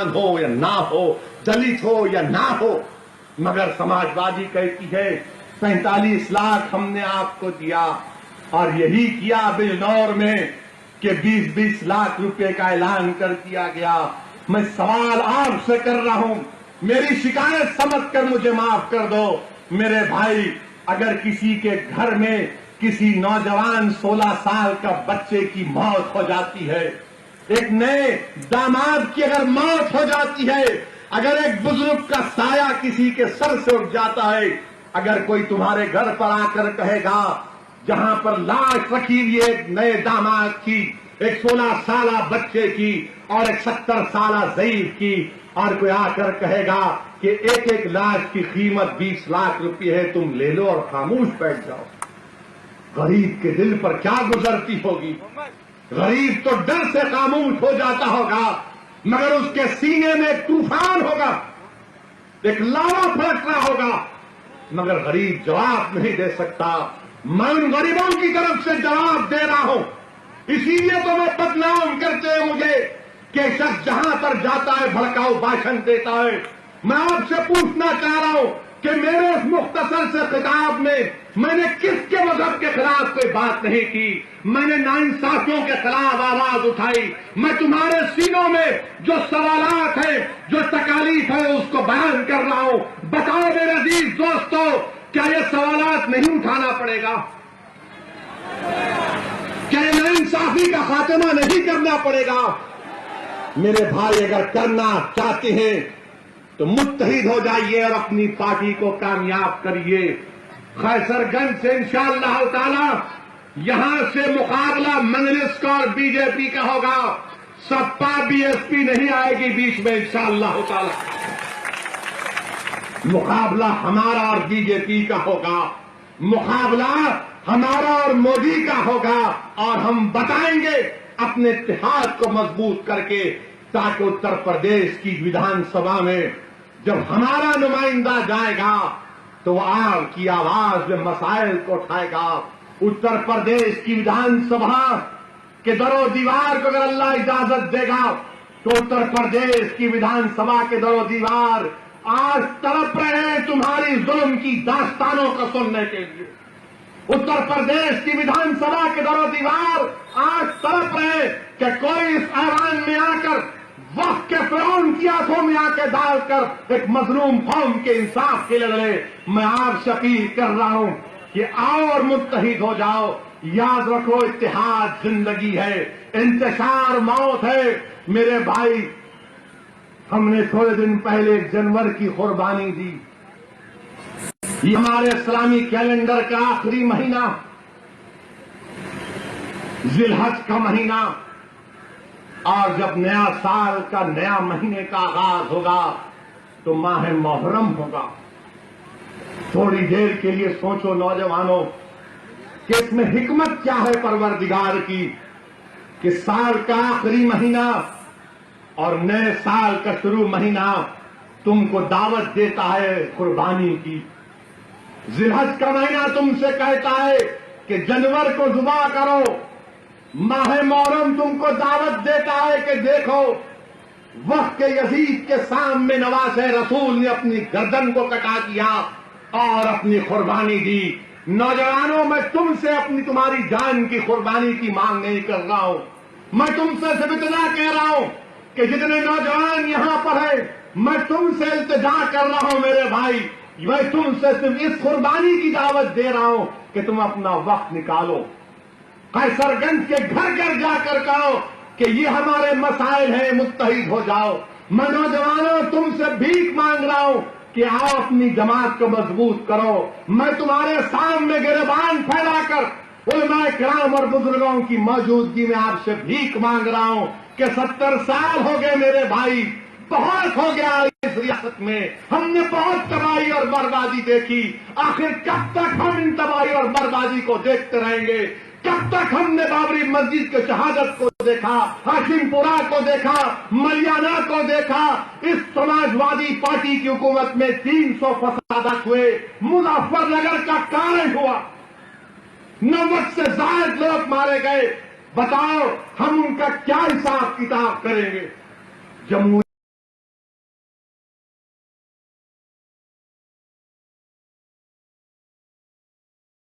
مسلمان ہو یا نہ ہو، دلت ہو یا نہ ہو، مگر سماجوادی کہتی ہے 47 لاکھ ہم نے آپ کو دیا، اور یہی کیا بجنور میں کہ 20-20 لاکھ روپے کا اعلان کر دیا گیا۔ میں سوال آپ سے کر رہا ہوں، میری شکایت سمجھ کر مجھے معاف کر دو میرے بھائی، اگر کسی کے گھر میں کسی نوجوان 16 سال کا بچے کی موت ہو جاتی ہے، ایک نئے داماد کی اگر موت ہو جاتی ہے، اگر ایک بزرگ کا سایہ کسی کے سر سے اٹھ جاتا ہے، اگر کوئی تمہارے گھر پر آ کر کہے گا جہاں پر لاش رکھی ہوئی ہے ایک نئے داماد کی، ایک 16 سالہ بچے کی اور ایک 70 سالہ ضعیف کی، اور کوئی آ کر کہے گا کہ ایک ایک لاش کی قیمت 20 لاکھ روپے ہے، تم لے لو اور خاموش بیٹھ جاؤ، غریب کے دل پر کیا گزرتی ہوگی؟ غریب تو ڈر سے خاموش ہو جاتا ہوگا، مگر اس کے سینے میں ایک طوفان ہوگا، ایک لاوا پھڑک رہا ہوگا، مگر غریب جواب نہیں دے سکتا۔ میں ان غریبوں کی طرف سے جواب دے رہا ہوں، اسی لیے تو میں بدنام کرتے ہیں مجھے کہ شخص جہاں پر جاتا ہے بھڑکاؤ بھاشن دیتا ہے۔ میں آپ سے پوچھنا چاہ رہا ہوں کہ میرے اس مختصر سے خطاب میں نے کس کے مذہب کے خلاف کوئی بات نہیں کی، میں نے ناانصافیوں کے خلاف آواز اٹھائی، میں تمہارے سینوں میں جو سوالات ہیں، جو تکالیف ہے اس کو بیان کر رہا ہوں۔ بتاؤ میرے عزیز دوستو، کیا یہ سوالات نہیں اٹھانا پڑے گا؟ کیا یہ ناانصافی کا خاتمہ نہیں کرنا پڑے گا؟ میرے بھائی اگر کرنا چاہتے ہیں تو متحد ہو جائیے اور اپنی پارٹی کو کامیاب کریے۔ قیصر گنج سے انشاءاللہ تعالی یہاں سے مقابلہ مجلس کا اور بی جے پی کا ہوگا، سپا بی ایس پی نہیں آئے گی بیچ میں انشاءاللہ تعالی۔ مقابلہ ہمارا اور بی جے پی کا ہوگا، مقابلہ ہمارا اور مودی کا ہوگا، اور ہم بتائیں گے اپنے اتحاد کو مضبوط کر کے، تاکہ اتر پردیش کی ویدھان سبھا میں جب ہمارا نمائندہ جائے گا تو وہ آپ کی آواز میں مسائل کو اٹھائے گا۔ اتر پردیش کی ویدھان سبھا کے در و دیوار کو اگر اللہ اجازت دے گا تو اتر پردیش کی ویدھان سبھا کے در و دیوار آج تڑپ رہے ہیں تمہاری ظلم کی داستانوں کو سننے کے لیے۔ اتر پردیش کی ویدھان سبھا کے در و دیوار آج تڑپ رہے ہیں کہ کوئی اس ایوان میں آ کر وقت کے فرعون کی آنکھوں میں آ کے ڈال کر ایک مظلوم قوم کے انصاف کے لیے لڑے۔ میں آپ سے اپیل کر رہا ہوں کہ آؤ اور متحد ہو جاؤ۔ یاد رکھو اتحاد زندگی ہے، انتشار موت ہے۔ میرے بھائی، ہم نے تھوڑے دن پہلے 1 جنوری کی قربانی دی۔ یہ ہمارے اسلامی کیلنڈر کا آخری مہینہ، ذی الحج کا مہینہ، اور جب نیا سال کا نیا مہینے کا آغاز ہوگا تو ماہ محرم ہوگا۔ تھوڑی دیر کے لیے سوچو نوجوانوں کہ اس میں حکمت کیا ہے پروردگار کی کہ سال کا آخری مہینہ اور نئے سال کا شروع مہینہ تم کو دعوت دیتا ہے قربانی کی۔ ذی الحج کا مہینہ تم سے کہتا ہے کہ جنور کو ذبح کرو۔ ماہ محرم تم کو دعوت دیتا ہے کہ دیکھو وقت کے یزید کے سامنے نواز رسول نے اپنی گردن کو کٹا دیا اور اپنی قربانی دی۔ نوجوانوں، میں تم سے تمہاری جان کی قربانی کی مانگ نہیں کر رہا ہوں، میں تم سے صرف اتنا کہہ رہا ہوں کہ جتنے نوجوان یہاں پر ہیں میں تم سے التجا کر رہا ہوں میرے بھائی، میں تم سے صرف اس قربانی کی دعوت دے رہا ہوں کہ تم اپنا وقت نکالو، قیصر گنج کے گھر گھر جا کر کہو کہ یہ ہمارے مسائل ہیں، متحد ہو جاؤ۔ میں نوجوانوں تم سے بھیک مانگ رہا ہوں کہ آؤ اپنی جماعت کو مضبوط کرو۔ میں تمہارے سامنے گریبان پھیلا کر علماء کرام اور بزرگوں کی موجودگی میں آپ سے بھیک مانگ رہا ہوں کہ 70 سال ہو گئے میرے بھائی، بہت ہو گیا اس ریاست میں، ہم نے بہت تباہی اور بربادی دیکھی، آخر کب تک ہم ان تباہی اور بربادی کو دیکھتے رہیں گے؟ کب تک ہم نے بابری مسجد کے شہادت کو دیکھا، ہاشم پورہ کو دیکھا، ملیانہ کو دیکھا؟ اس سماجوادی پارٹی کی حکومت میں 300 فسادات ہوئے، مظفر نگر کا کارنج ہوا، 90 سے زائد لوگ مارے گئے۔ بتاؤ ہم ان کا کیا حساب کتاب کریں گے؟ جمہوری